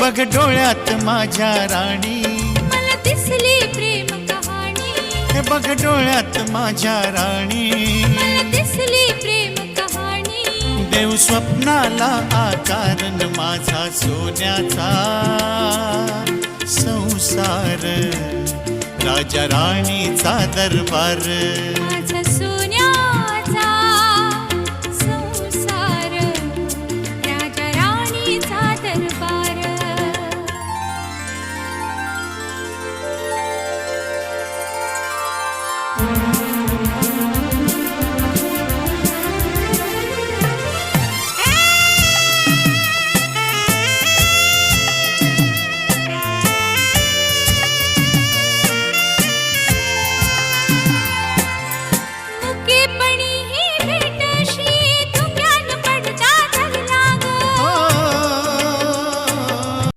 बघ डोळ्यात माझ्या राणी, मला दिसली प्रेम कहाणी. हे बघ डोळ्यात माझ्या राणी, मला दिसली प्रेम कहाणी. देव स्वप्नाला आकारण माझा सोन्याचा संसार, राजा राणीचा दरबार. माझा सोन्याचा